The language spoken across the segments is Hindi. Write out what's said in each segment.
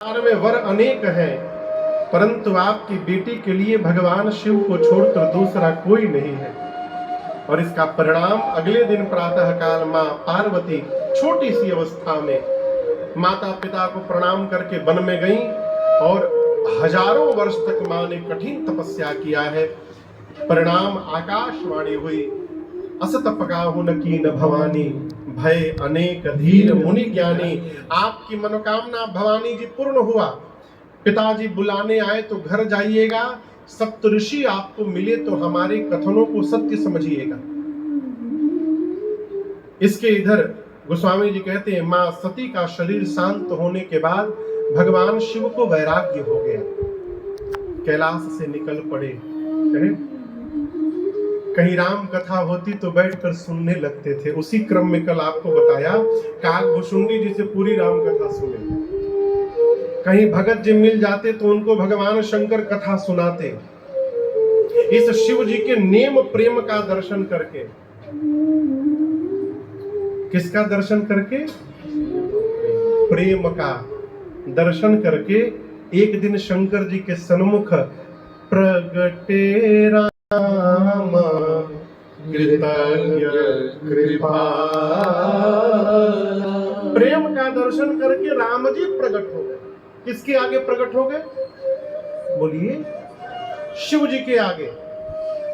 संसार में वर अनेक हैं, परंतु आपकी बेटी के लिए भगवान शिव को छोड़कर दूसरा कोई नहीं है। और इसका परिणाम अगले दिन प्रातः काल माँ पार्वती छोटी सी अवस्था में माता पिता को प्रणाम करके वन में गई और हजारों वर्ष तक माँ ने कठिन तपस्या किया है। परिणाम आकाशवाणी हुई, असत पकाहु न कीन भवानी, भय अनेक धीर मुनि ज्ञानी। आपकी मनोकामना भवानी जी पूर्ण हुआ। पिताजी बुलाने आए तो घर जाइएगा, सप्तऋषि आपको मिले तो हमारे कथनों को सत्य समझिएगा। इसके इधर गोस्वामी जी कहते हैं मां सती का शरीर शांत होने के बाद भगवान शिव को वैराग्य हो गया, कैलाश से निकल पड़े। कहीं राम कथा होती तो बैठकर सुनने लगते थे। उसी क्रम में कल आपको बताया काकभुशुंडी जी से पूरी राम कथा सुने। कहीं भगत जी मिल जाते तो उनको भगवान शंकर कथा सुनाते। इस शिव जी के नेम प्रेम का दर्शन करके, किसका दर्शन करके? प्रेम का दर्शन करके एक दिन शंकर जी के सन्मुख प्रगटे राम कृतज्ञ कृपा। प्रेम का दर्शन करके राम जी प्रकट हो गए। किसके आगे प्रकट हो गए? बोलिए, शिव जी के आगे।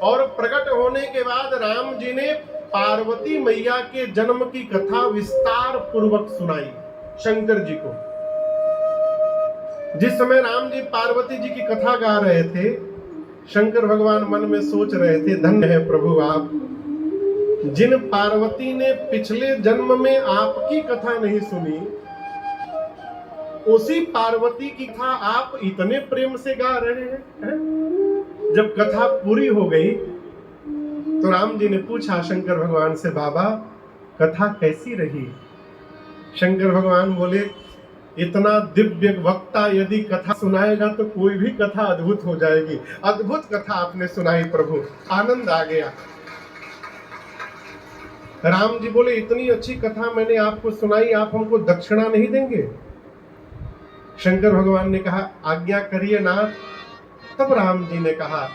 और प्रकट होने के बाद राम जी ने पार्वती मैया के जन्म की कथा विस्तार पूर्वक सुनाई शंकर जी को। जिस समय राम जी पार्वती जी की कथा गा रहे थे, शंकर भगवान मन में सोच रहे थे, धन्य है प्रभु आप, जिन पार्वती ने पिछले जन्म में आपकी कथा नहीं सुनी, उसी पार्वती की कथा आप इतने प्रेम से गा रहे हैं। जब कथा पूरी हो गई तो राम जी ने पूछा शंकर भगवान से, बाबा कथा कैसी रही? शंकर भगवान बोले, इतना दिव्य वक्ता यदि कथा सुनाएगा तो कोई भी कथा अद्भुत हो जाएगी। अद्भुत कथा आपने सुनाई प्रभु, आनंद आ गया। राम जी बोले, इतनी अच्छी कथा मैंने आपको सुनाई, आप हमको दक्षिणा नहीं देंगे? शंकर भगवान ने कहा, आज्ञा करिए नाथ। तब राम जी ने कहा,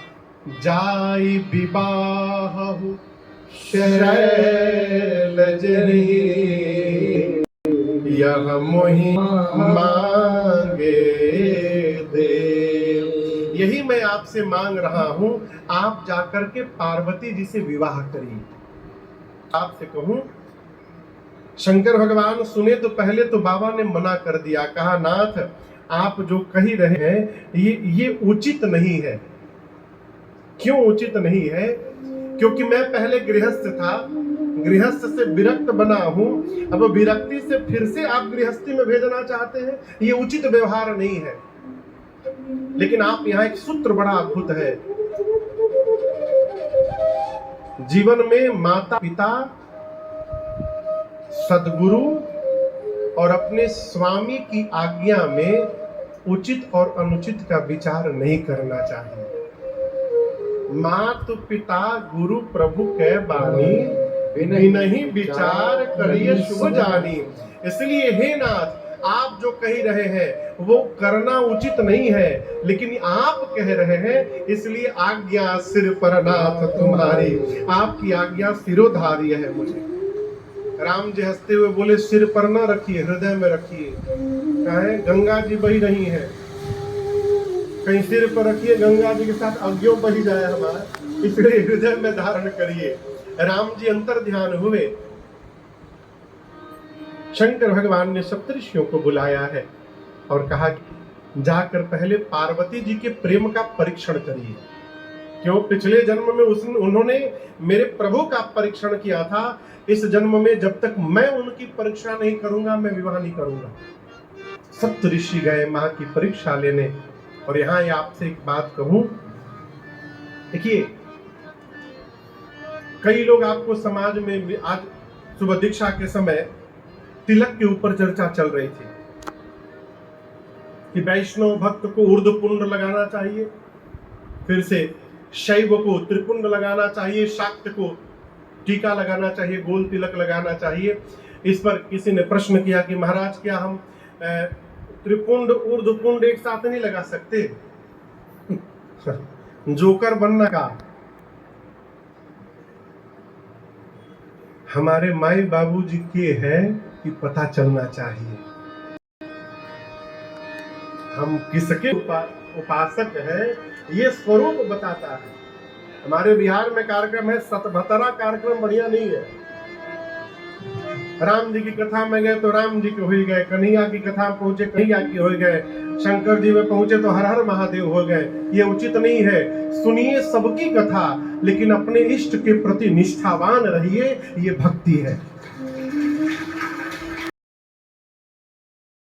जाई विवाह शैलजनी, यह मोहि मांगे दे। यही मैं आपसे मांग रहा हूं, आप जाकर के पार्वती जी से विवाह करिए। आपसे कहूं, शंकर भगवान सुने तो पहले तो बाबा ने मना कर दिया, कहा नाथ आप जो कही रहे हैं ये उचित नहीं है। क्यों उचित नहीं है? क्योंकि मैं पहले गृहस्थ था, गृहस्थ से विरक्त बना हूं, अब विरक्ति से फिर से आप गृहस्थी में भेजना चाहते हैं, ये उचित व्यवहार नहीं है। लेकिन आप यहाँ एक सूत्र बड़ा अद्भुत है, जीवन में माता पिता, सद्गुरु और अपने स्वामी की आज्ञा में उचित और अनुचित का विचार नहीं करना चाहिए। मातु पिता गुरु प्रभु के बानी, बिनहि विचार करिए शुभ जानी। इसलिए हे नाथ, आप जो कह रहे हैं वो करना उचित नहीं है, लेकिन आप कह रहे हैं, इसलिए आज्ञा सिर पर नाथ तुम्हारी, आपकी आज्ञा सिरोधार्य है मुझे। राम जी हंसते हुए बोले, सिर पर ना रखिए, हृदय में रखिए। कहे गंगा जी बही रही है, कहीं सिर पर रखिए, गंगा जी के साथ अज्ञों बही जाए हमारा, इसलिए हृदय में धारण करिए। राम जी अंतर ध्यान हुए। शंकर भगवान ने सप्तऋषियों को बुलाया है और कहा कि जाकर पहले पार्वती जी के प्रेम का परीक्षण करिए। क्यों? पिछले जन्म में उन्होंने मेरे प्रभु का परीक्षण किया था। इस जन्म में जब तक मैं उनकी परीक्षा नहीं करूंगा, मैं विवाह नहीं करूंगा। सप्तऋषि गए मां की परीक्षा लेने। और यहां आपसे एक बात कहूं, देखिए कई लोग आपको समाज में, आज सुबह दीक्षा के समय तिलक के ऊपर चर्चा चल रही थी कि वैष्णव भक्त को ऊर्ध्व पुंड लगाना चाहिए, फिर से शैव को त्रिपुंड लगाना चाहिए, शाक्त को टीका लगाना चाहिए, गोल तिलक लगाना चाहिए। इस पर किसी ने प्रश्न किया कि महाराज क्या हम त्रिपुंड ऊर्ध्वपुंड एक साथ नहीं लगा सकते। जोकर बनना का। हमारे माई बाबूजी के है कि पता चलना चाहिए हम किसके उपासक हैं, ये स्वरूप बताता है। हमारे बिहार में कार्यक्रम है सतभतरा कार्यक्रम, बढ़िया नहीं है। राम जी की कथा में गए तो राम जी के हो गए, कन्हैया की कथा में पहुंचे कन्हैया की हो गए, शंकर जी में पहुंचे तो हर हर महादेव हो गए। ये उचित नहीं है। सुनिए सबकी कथा, लेकिन अपने इष्ट के प्रति निष्ठावान रहिए, ये भक्ति है।